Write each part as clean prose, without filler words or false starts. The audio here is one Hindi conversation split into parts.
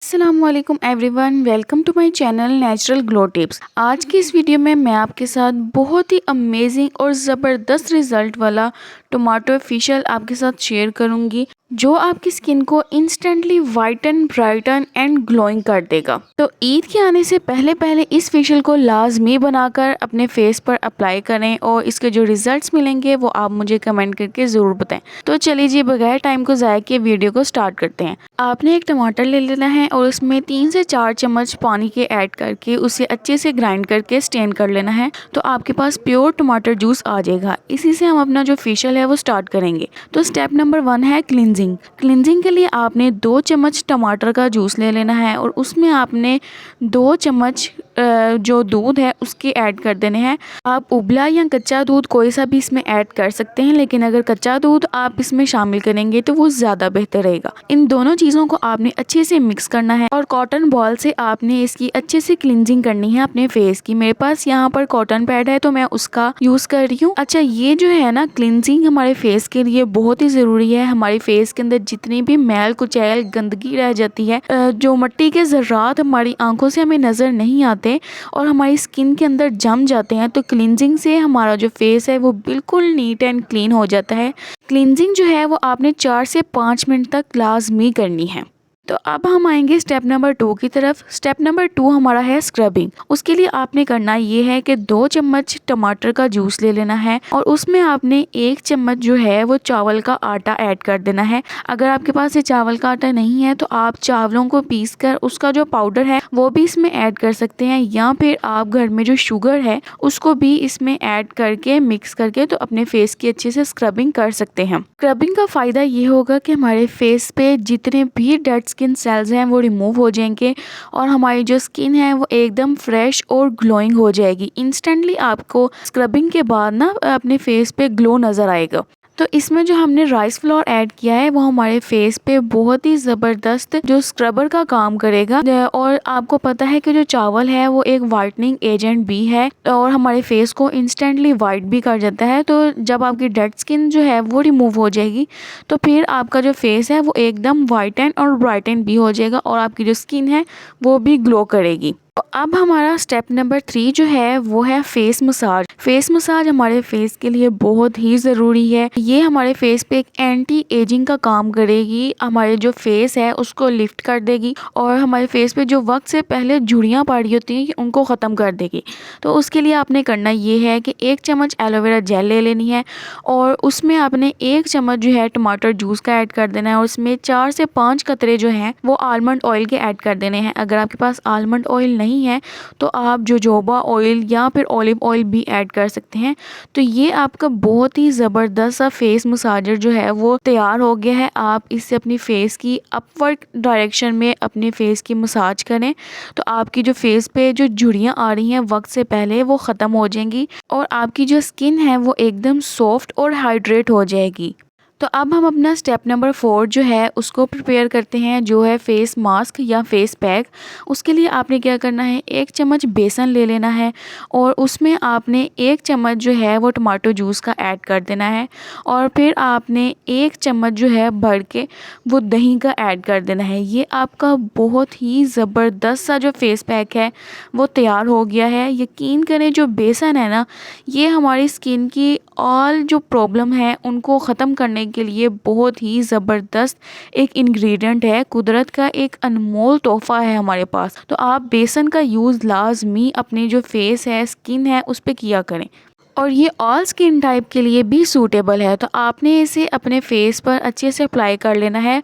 अस्सलामुअलैकुम everyone, welcome to my channel natural glow tips. आज की इस वीडियो में मैं आपके साथ बहुत ही अमेजिंग और ज़बरदस्त रिज़ल्ट वाला टमाटो फेशियल आपके साथ शेयर करूंगी, जो आपकी स्किन को instantly whiten, brighten and glowing कर देगा। तो ईद के आने से पहले पहले इस फेशियल को लाजमी बनाकर अपने फेस पर अप्लाई करें और इसके जो रिजल्ट्स मिलेंगे वो आप मुझे कमेंट करके ज़रूर बताएं। तो चलिए जी, बगैर टाइम को ज़ाया किए वीडियो को स्टार्ट करते हैं। आपने एक टमाटर ले लेना है और उसमें 3 से 4 चम्मच पानी के ऐड करके उसे अच्छे से ग्राइंड करके स्टेन कर लेना है। तो आपके पास प्योर टमाटर जूस आ जाएगा। इसी से हम अपना जो फेशियल है वो स्टार्ट करेंगे। तो स्टेप नंबर 1 है क्लिनजिंग। क्लिनजिंग के लिए आपने 2 चम्मच टमाटर का जूस ले लेना है और उसमें आपने 2 चम्मच जो दूध है उसके ऐड कर देने हैं। आप उबला या कच्चा दूध कोई सा भी इसमें ऐड कर सकते हैं, लेकिन अगर कच्चा दूध आप इसमें शामिल करेंगे तो वो ज़्यादा बेहतर रहेगा। इन दोनों चीज़ों को आपने अच्छे से मिक्स करना है और कॉटन बॉल से आपने इसकी अच्छे से क्लिनजिंग करनी है अपने फेस की। मेरे पास यहाँ पर कॉटन पैड है तो मैं उसका यूज़ कर रही हूँ। अच्छा, ये जो है ना क्लिनजिंग हमारे फेस के लिए बहुत ही ज़रूरी है। हमारे फेस के अंदर जितनी भी मैल कुचैल गंदगी रह जाती है, जो मिट्टी के ज़र्रात हमारी आंखों से हमें नज़र नहीं आते और हमारी स्किन के अंदर जम जाते हैं, तो क्लिनजिंग से हमारा जो फेस है वो बिल्कुल नीट एंड क्लीन हो जाता है। क्लिनजिंग जो है वो आपने 4 से 5 मिनट तक लाजमी करनी है। तो अब हम आएंगे स्टेप नंबर 2 की तरफ। स्टेप नंबर 2 हमारा है स्क्रबिंग। उसके लिए आपने करना ये है कि 2 चम्मच टमाटर का जूस ले लेना है और उसमें आपने 1 चम्मच जो है वो चावल का आटा ऐड कर देना है। अगर आपके पास ये चावल का आटा नहीं है तो आप चावलों को पीस कर उसका जो पाउडर है वो भी इसमें ऐड कर सकते हैं, या फिर आप घर में जो शुगर है उसको भी इसमें ऐड करके मिक्स करके तो अपने फेस की अच्छे से स्क्रबिंग कर सकते हैं। स्क्रबिंग का फ़ायदा ये होगा कि हमारे फेस पे जितने भी डेड स्किन सेल्स हैं वो रिमूव हो जाएंगे और हमारी जो स्किन है वो एकदम फ्रेश और ग्लोइंग हो जाएगी। इंस्टेंटली आपको स्क्रबिंग के बाद ना अपने फेस पे ग्लो नज़र आएगा। तो इसमें जो हमने राइस फ्लोर ऐड किया है वो हमारे फेस पे बहुत ही ज़बरदस्त जो स्क्रबर का काम करेगा। और आपको पता है कि जो चावल है वो एक वाइटनिंग एजेंट भी है और हमारे फेस को इंस्टेंटली वाइट भी कर जाता है। तो जब आपकी डेड स्किन जो है वो रिमूव हो जाएगी तो फिर आपका जो फेस है वो एकदम वाइटन और ब्राइटन भी हो जाएगा और आपकी जो स्किन है वो भी ग्लो करेगी। तो अब हमारा स्टेप नंबर 3 जो है वो है फेस मसाज। फेस मसाज हमारे फेस के लिए बहुत ही ज़रूरी है। ये हमारे फेस पे एक एंटी एजिंग का काम करेगी, हमारे जो फेस है उसको लिफ्ट कर देगी और हमारे फेस पे जो वक्त से पहले झुर्रियाँ पड़ी होती हैं उनको ख़त्म कर देगी। तो उसके लिए आपने करना ये है कि 1 चम्मच एलोवेरा जेल ले लेनी है और उसमें आपने 1 चम्मच जो है टमाटर जूस का ऐड कर देना है और उसमें 4 से 5 कतरे जो हैं वो आलमंड ऑयल के ऐड कर देने हैं। अगर आपके पास आलमंड ऑयल नहीं है तो आप जोजोबा ऑयल या फिर ऑलिव ऑयल भी ऐड कर सकते हैं। तो ये आपका बहुत ही ज़बरदस्त सा फेस मसाजर जो है वो तैयार हो गया है। आप इससे अपनी फेस की अपवर्ड डायरेक्शन में अपने फेस की मसाज करें तो आपकी जो फेस पे जो झुर्रियाँ आ रही हैं वक्त से पहले वो ख़त्म हो जाएंगी और आपकी जो स्किन है वो एकदम सॉफ्ट और हाइड्रेट हो जाएगी। तो अब हम अपना स्टेप नंबर 4 जो है उसको प्रिपेयर करते हैं, जो है फेस मास्क या फेस पैक। उसके लिए आपने क्या करना है, 1 चम्मच बेसन ले लेना है और उसमें आपने 1 चम्मच जो है वो टमाटो जूस का ऐड कर देना है और फिर आपने 1 चम्मच जो है भर के वो दही का ऐड कर देना है। ये आपका बहुत ही ज़बरदस्त सा जो फेस पैक है वो तैयार हो गया है। यकीन करें, जो बेसन है ना ये हमारी स्किन की ऑल जो प्रॉब्लम है उनको ख़त्म करने के लिए बहुत ही ज़बरदस्त एक इंग्रेडिएंट है। कुदरत का एक अनमोल तोहफ़ा है हमारे पास। तो आप बेसन का यूज़ लाजमी अपने जो फेस है, स्किन है उस पर किया करें और ये ऑल स्किन टाइप के लिए भी सूटेबल है। तो आपने इसे अपने फेस पर अच्छे से अप्लाई कर लेना है।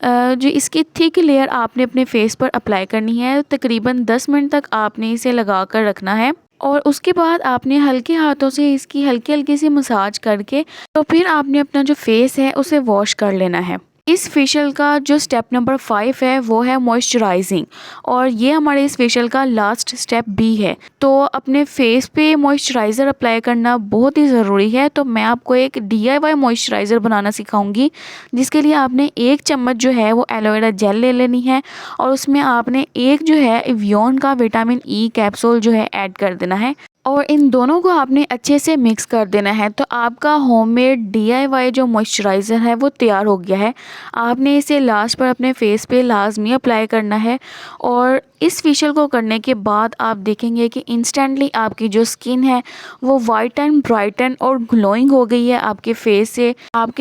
जो इसकी थिक लेयर आपने अपने फेस पर अप्लाई करनी है। तकरीबन 10 मिनट तक आपने इसे लगा कर रखना है और उसके बाद आपने हल्के हाथों से इसकी हल्की हल्की सी मसाज करके तो फिर आपने अपना जो फेस है उसे वॉश कर लेना है। इस फेशियल का जो स्टेप नंबर 5 है वो है मॉइस्चराइजिंग और ये हमारे इस फेशियल का लास्ट स्टेप भी है। तो अपने फेस पे मॉइस्चराइज़र अप्लाई करना बहुत ही ज़रूरी है। तो मैं आपको एक DIY मॉइस्चराइज़र बनाना सिखाऊंगी, जिसके लिए आपने 1 चम्मच जो है वो एलोवेरा जेल ले लेनी है और उसमें आपने एक जो है एवियन का विटामिन E कैप्सूल जो है ऐड कर देना है। और इन दोनों को आपने अच्छे से मिक्स कर देना है। तो आपका होममेड डीआईवाई जो मॉइस्चराइज़र है वो तैयार हो गया है। आपने इसे लास्ट पर अपने फेस पे लाजमी अप्लाई करना है और इस फेशियल को करने के बाद आप देखेंगे कि इंस्टेंटली आपकी जो स्किन है वो वाइटन ब्राइटन और ग्लोइंग हो गई है। आपके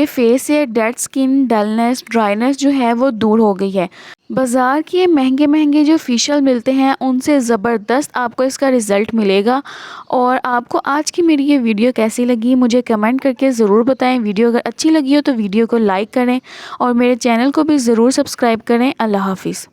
फेस से डेड स्किन, डलनेस, ड्राइनेस जो है वो दूर हो गई है। बाज़ार के महंगे महंगे जो फेशियल मिलते हैं उनसे ज़बरदस्त आपको इसका रिज़ल्ट मिलेगा। और आपको आज की मेरी ये वीडियो कैसी लगी मुझे कमेंट करके ज़रूर बताएं। वीडियो अगर अच्छी लगी हो तो वीडियो को लाइक करें और मेरे चैनल को भी ज़रूर सब्सक्राइब करें। अल्लाह हाफ़िज़।